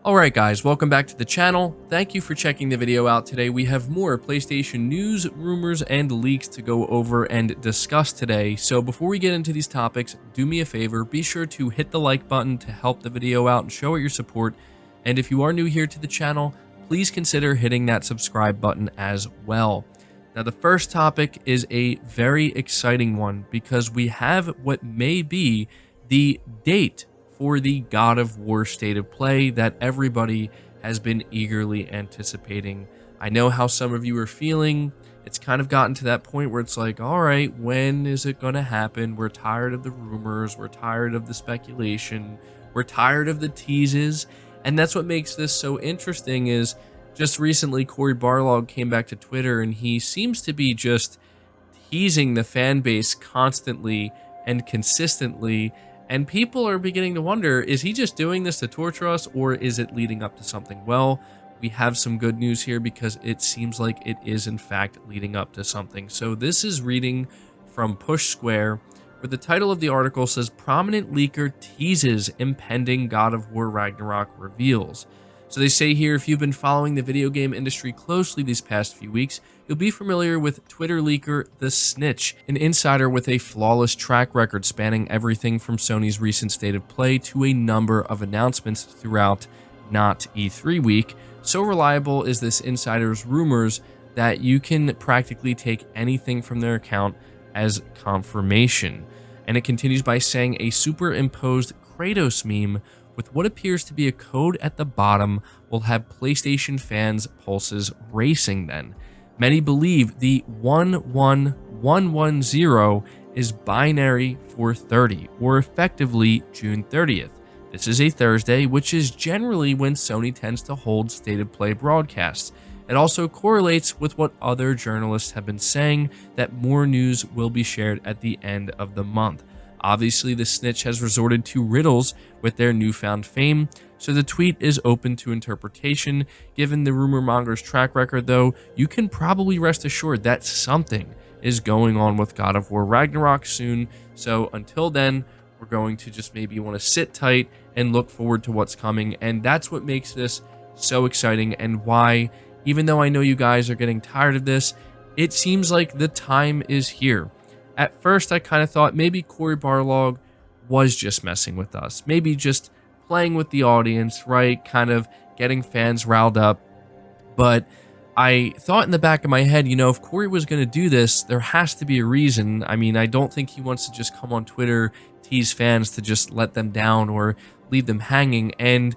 Alright guys, welcome back to the channel. Thank you for checking the video out today. We have more PlayStation news, rumors, and leaks to go over and discuss today. So before we get into these topics, do me a favor, be sure to hit the like button to help the video out and show it your support. And if you are new here to the channel, please consider hitting that subscribe button as well. Now the first topic is a very exciting one because we have what may be the date for the God of War State of Play that everybody has been eagerly anticipating. I know how some of you are feeling. It's kind of gotten to that point where it's like, all right, when is it going to happen? We're tired of the rumors. We're tired of the speculation. We're tired of the teases. And that's what makes this so interesting is just recently Cory Barlog came back to Twitter and he seems to be just teasing the fan base constantly and consistently. And people are beginning to wonder, is he just doing this to torture us or is it leading up to something? Well, we have some good news here because it seems like it is in fact leading up to something. So this is reading from Push Square, where the title of the article says, "Prominent Leaker Teases Impending God of War Ragnarok Reveals." So they say here, if you've been following the video game industry closely these past few weeks, you'll be familiar with Twitter leaker The Snitch, an insider with a flawless track record spanning everything from Sony's recent State of Play to a number of announcements throughout not E3 week. So reliable is this insider's rumors that you can practically take anything from their account as confirmation. And it continues by saying a superimposed Kratos meme with what appears to be a code at the bottom will have PlayStation fans' pulses racing then. Many believe the 11110 is binary for 30, or effectively June 30th. This is a Thursday, which is generally when Sony tends to hold State of Play broadcasts. It also correlates with what other journalists have been saying, that more news will be shared at the end of the month. Obviously, the Snitch has resorted to riddles with their newfound fame, so the tweet is open to interpretation. Given the rumor monger's track record, though, you can probably rest assured that something is going on with God of War Ragnarok soon. So until then, we're going to just maybe want to sit tight and look forward to what's coming. And that's what makes this so exciting and why, even though I know you guys are getting tired of this, it seems like the time is here. At first, I kind of thought maybe Cory Barlog was just messing with us. Maybe just playing with the audience, right? Kind of getting fans riled up. But I thought in the back of my head, you know, if Cory was going to do this, there has to be a reason. I mean, I don't think he wants to just come on Twitter, tease fans to just let them down or leave them hanging. And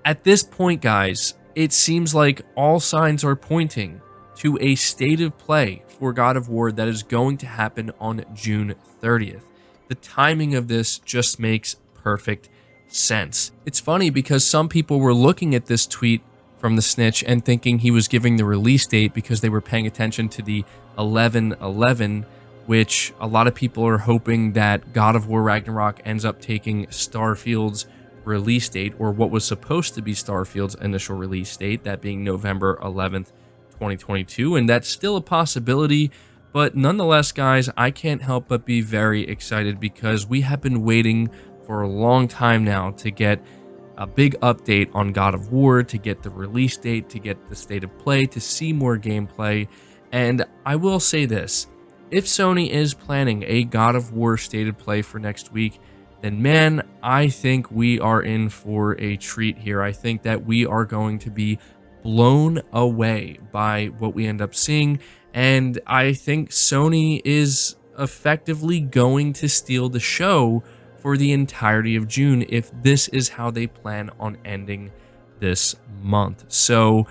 at this point, guys, it seems like all signs are pointing to a State of Play for God of War that is going to happen on June 30th. The timing of this just makes perfect sense. It's funny because some people were looking at this tweet from the Snitch and thinking he was giving the release date because they were paying attention to the 11/11, which a lot of people are hoping that God of War Ragnarok ends up taking Starfield's release date, or what was supposed to be Starfield's initial release date, that being November 11th, 2022, and that's still a possibility. But nonetheless, guys, I can't help but be very excited because we have been waiting for a long time now to get a big update on God of War, to get the release date, to get the State of Play, to see more gameplay. And I will say this, if Sony is planning a God of War State of Play for next week, then man, I think we are in for a treat here. I think that we are going to be blown away by what we end up seeing, and I think Sony is effectively going to steal the show for the entirety of June if this is how they plan on ending this month. So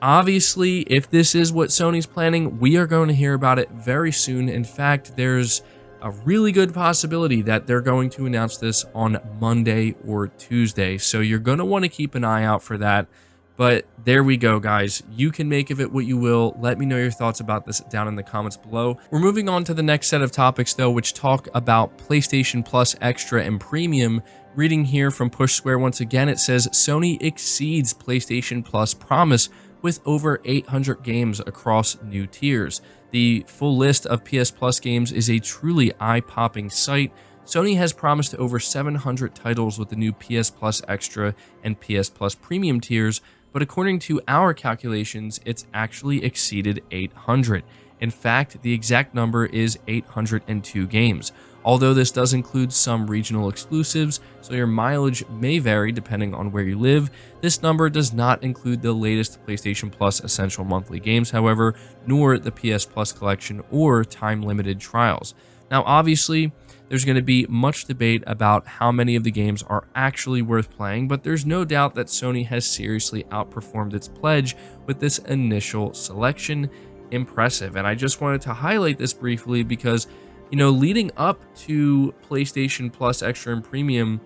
obviously, if this is what Sony's planning, we are going to hear about it very soon. In fact, there's a really good possibility that they're going to announce this on Monday or Tuesday, so you're going to want to keep an eye out for that. But there we go, guys. You can make of it what you will. Let me know your thoughts about this down in the comments below. We're moving on to the next set of topics, though, which talk about PlayStation Plus Extra and Premium. Reading here from Push Square once again, it says, Sony exceeds PlayStation Plus promise with over 800 games across new tiers. The full list of PS Plus games is a truly eye-popping sight. Sony has promised over 700 titles with the new PS Plus Extra and PS Plus Premium tiers, but according to our calculations, it's actually exceeded 800. In fact, the exact number is 802 games. Although this does include some regional exclusives, so your mileage may vary depending on where you live, this number does not include the latest PlayStation Plus Essential monthly games, however, nor the PS Plus collection or time-limited trials. Now, obviously, there's going to be much debate about how many of the games are actually worth playing, but there's no doubt that Sony has seriously outperformed its pledge with this initial selection. Impressive. And I just wanted to highlight this briefly because, leading up to PlayStation Plus Extra and Premium,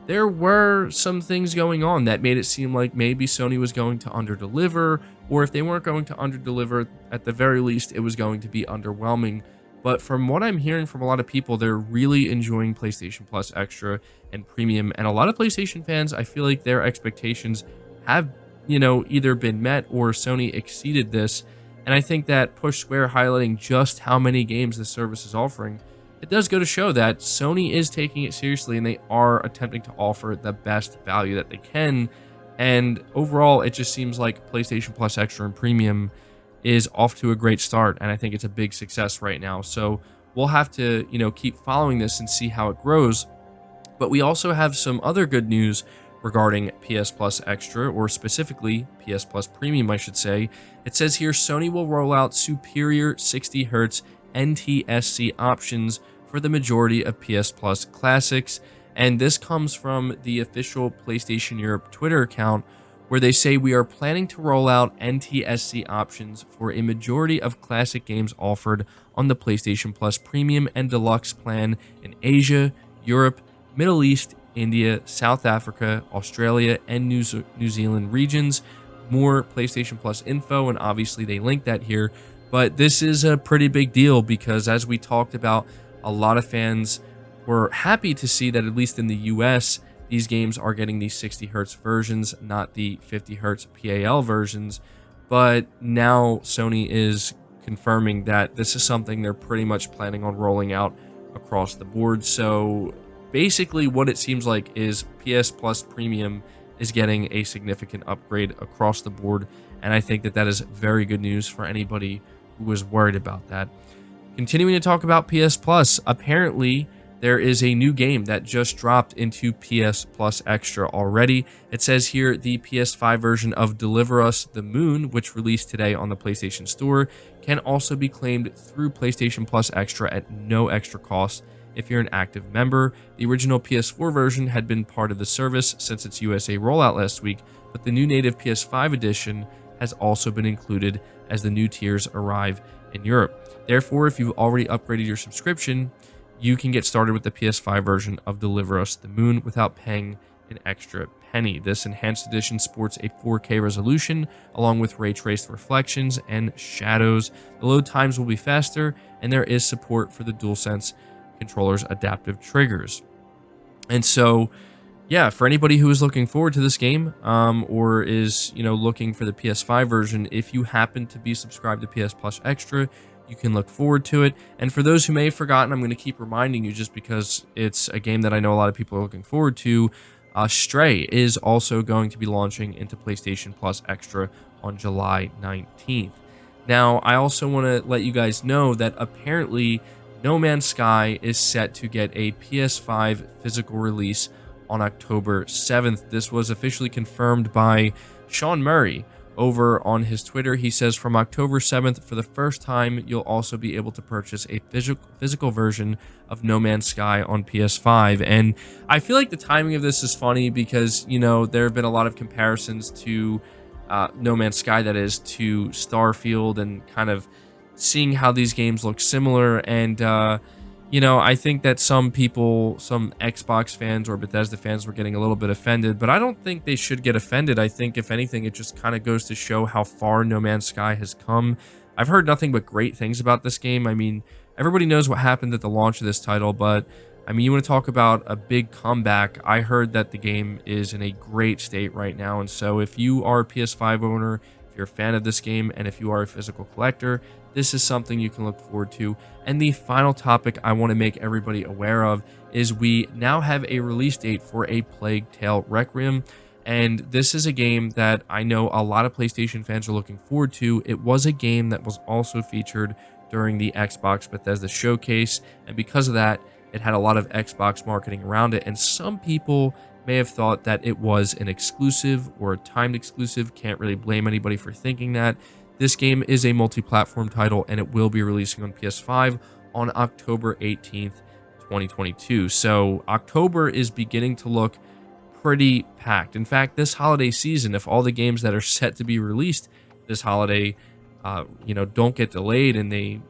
there were some things going on that made it seem like maybe Sony was going to underdeliver, or if they weren't going to underdeliver, at the very least, it was going to be underwhelming. But from what I'm hearing from a lot of people, they're really enjoying PlayStation Plus Extra and Premium. And a lot of PlayStation fans, I feel like their expectations have, either been met or Sony exceeded this. And I think that Push Square highlighting just how many games the service is offering, it does go to show that Sony is taking it seriously and they are attempting to offer the best value that they can. And overall, it just seems like PlayStation Plus Extra and Premium is off to a great start, and I think it's a big success right now. So we'll have to, keep following this and see how it grows. But we also have some other good news regarding PS Plus Extra, or specifically PS Plus Premium, I should say. It says here Sony will roll out superior 60Hz NTSC options for the majority of PS Plus classics, and this comes from the official PlayStation Europe Twitter account, where they say we are planning to roll out NTSC options for a majority of classic games offered on the PlayStation Plus Premium and Deluxe plan in Asia, Europe, Middle East, India, South Africa, Australia, and New Zealand regions. More PlayStation Plus info, and obviously they link that here. But this is a pretty big deal because, as we talked about, a lot of fans were happy to see that, at least in the US, these games are getting these 60Hz versions, not the 50Hz PAL versions. But now Sony is confirming that this is something they're pretty much planning on rolling out across the board. So basically what it seems like is PS Plus Premium is getting a significant upgrade across the board. And I think that that is very good news for anybody who was worried about that. Continuing to talk about PS Plus, apparently there is a new game that just dropped into PS Plus Extra already. It says here the PS5 version of Deliver Us the Moon, which released today on the PlayStation Store, can also be claimed through PlayStation Plus Extra at no extra cost if you're an active member. The original PS4 version had been part of the service since its USA rollout last week, but the new native PS5 edition has also been included as the new tiers arrive in Europe. Therefore, if you've already upgraded your subscription, you can get started with the PS5 version of Deliver Us the Moon without paying an extra penny. This enhanced edition sports a 4K resolution along with ray traced reflections and shadows. The load times will be faster, and there is support for the DualSense controller's adaptive triggers. And so, yeah, for anybody who is looking forward to this game, or is, looking for the PS5 version, if you happen to be subscribed to PS Plus Extra, you can look forward to it. And for those who may have forgotten, I'm going to keep reminding you just because it's a game that I know a lot of people are looking forward to. Stray is also going to be launching into PlayStation Plus Extra on July 19th. Now, I also want to let you guys know that apparently No Man's Sky is set to get a PS5 physical release on October 7th. This was officially confirmed by Sean Murray over on his Twitter. He says from October 7th, for the first time, you'll also be able to purchase a physical version of No Man's Sky on PS5. And I feel like the timing of this is funny because, there have been a lot of comparisons to No Man's Sky, that is, to Starfield, and kind of seeing how these games look similar. And, I think that some people, some Xbox fans or Bethesda fans were getting a little bit offended, but I don't think they should get offended. I think, if anything, it just kind of goes to show how far No Man's Sky has come. I've heard nothing but great things about this game. I mean, everybody knows what happened at the launch of this title, but I mean, you want to talk about a big comeback. I heard that the game is in a great state right now. And so if you are a PS5 owner, if you're a fan of this game and if you are a physical collector, this is something you can look forward to. And the final topic I want to make everybody aware of is we now have a release date for A Plague Tale Requiem. And this is a game that I know a lot of PlayStation fans are looking forward to. It was a game that was also featured during the Xbox Bethesda showcase, and because of that, it had a lot of Xbox marketing around it, and some people may have thought that it was an exclusive or a timed exclusive. Can't really blame anybody for thinking that. This game is a multi-platform title, and it will be releasing on PS5 on October 18th, 2022. So October is beginning to look pretty packed. In fact, this holiday season, if all the games that are set to be released this holiday, don't get delayed and they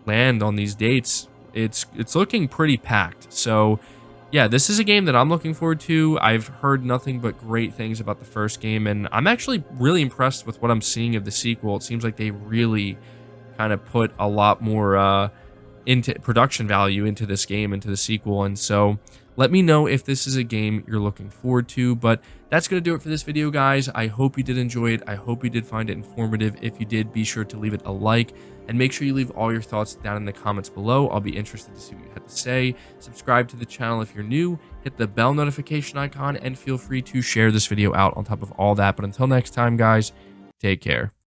land on these dates, it's looking pretty packed. So yeah, this is a game that I'm looking forward to. I've heard nothing but great things about the first game, and I'm actually really impressed with what I'm seeing of the sequel. It seems like they really kind of put a lot more into production value into this game, into the sequel. And so let me know if this is a game you're looking forward to. But that's going to do it for this video, guys. I hope you did enjoy it. I hope you did find it informative. If you did, be sure to leave it a like, and make sure you leave all your thoughts down in the comments below. I'll be interested to see what you have to say. Subscribe to the channel if you're new, hit the bell notification icon, and feel free to share this video out on top of all that. But until next time, guys, take care.